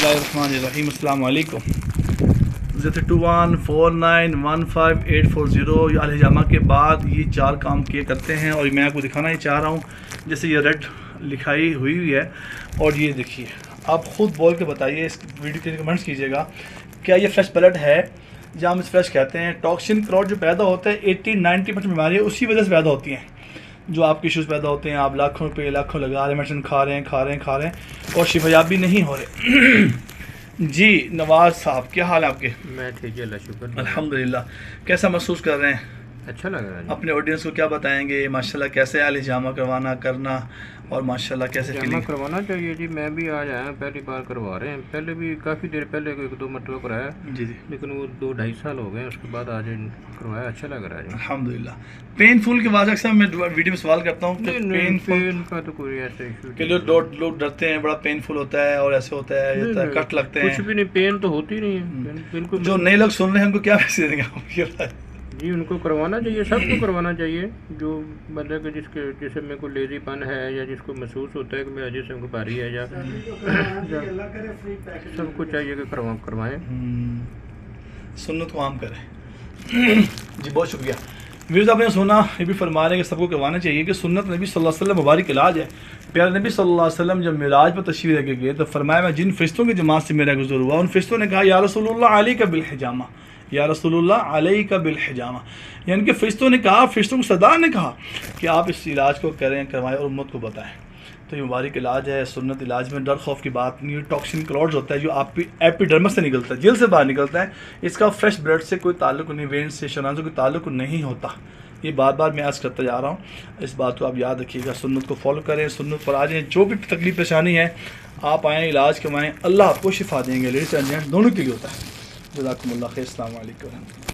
बिस्मिल्लाहिर्रहमानिर्रहीम। अस्सलाम वालेकुम। 021491580 ये अलहिजामा के बाद ये 4 काम किए करते हैं और मैं आपको दिखाना ही चाह रहा हूँ। जैसे ये रेड लिखाई हुई है और ये देखिए, आप ख़ुद बोल के बताइए, इस वीडियो के कमेंट्स कीजिएगा, क्या ये फ्रेश ब्लड है जहाँ हम इस फ्रेश कहते हैं। टॉक्सिन क्लॉट जो पैदा होता है 80-90% बीमारियाँ उसी वजह से पैदा होती हैं, जो आपके इश्यूज़ पैदा होते हैं। आप लाखों रुपये लाखों लगा रहे हैं, मेडिसिन खा रहे हैं और शिफायाबी नहीं हो रहे। जी नवाज़ साहब, क्या हाल है आपके? मैं ठीक है, अल्लाह शुक्र। अल्हम्दुलिल्लाह। कैसा महसूस कर रहे हैं? अच्छा लग रहा है। अपने ऑडियंस को क्या बताएंगे माशाल्लाह कैसे है हिजामा करना और माशाल्लाह कैसे फीलिंग? करवाना चाहिए जी, मैं भी आज आया, पहली बार करवा रहे हैं। पहले भी काफ़ी देर पहले 1-2 मरतबा कराया जी जी, लेकिन वो 2-2.5 साल हो गए, उसके बाद आज करवाया, अच्छा लग रहा है जी। अल्हम्दुलिल्लाह। पेनफुल के बाद अक्सर मैं वीडियो में सवाल करता हूँ कि पेन का तो कोई ऐसा इशू के लोग डरते हैं, बड़ा पेनफुल होता है और ऐसे होता है कट लगते हैं। कुछ भी नहीं, पेन तो होती नहीं है बिल्कुल। जो नए लोग सुन रहे हैं उनको क्या मैसेज देंगे? जी उनको करवाना चाहिए, सबको करवाना चाहिए, जो मतलब कि जिसे मेरे को लेजीपन है या जिसको महसूस होता है कि मेरा जिस्म भारी है या सबको चाहिए कि करवाएं। सुन्नत को आम करें। जी बहुत शुक्रिया। व्यूज़ आपने सुना, ये भी फरमा रहे हैं कि सबको करवाना चाहिए कि सुन्नत नबी सल्लल्लाहु अलैहि वसल्लम मुबारक इलाज है। प्यारे नबी सल्लल्लाहु अलैहि वसल्लम जब मिराज पर तशरीफ़ लेके गए तो फरमाया, मैं जिन फ़रिश्तों की जमात से मेरा गुज़र हुआ उन फ़रिश्तों ने कहा, या रसूलुल्लाह अलैका बिल हिजामा, या रसूलुल्लाह अलैका बिल हिजामा। यानी कि फ़रिश्तों ने कहा, फ़रिश्तों को सरदार ने कहा कि आप इस इलाज को करें, करवाएं और उम्मत को बताएं। तो ये मुबारक इलाज है। सुन्नत इलाज में डर खौफ की बात नहीं है। टॉक्सिन क्लॉट्स होता है जो आप एपिडर्मिस से निकलता है, जेल से बाहर निकलता है। इसका फ्रेश ब्लड से कोई ताल्लुक नहीं, वेन से शरान से कोई ताल्लुक नहीं होता। ये बार बार मैं अर्ज़ करता जा रहा हूँ, इस बात को आप याद रखिएगा। सुन्नत को फॉलो करें, सुन्नत पर आ जाएँ। जो भी तकलीफ परेशानी है आप आएँ, इलाज करवाएँ, अल्लाह आपको शिफा देंगे। लेडीज़ एंड जेंट्स दोनों के लिए होता है। जज़ाकुमुल्लाह खैर। अस्सलाम वालेकुम।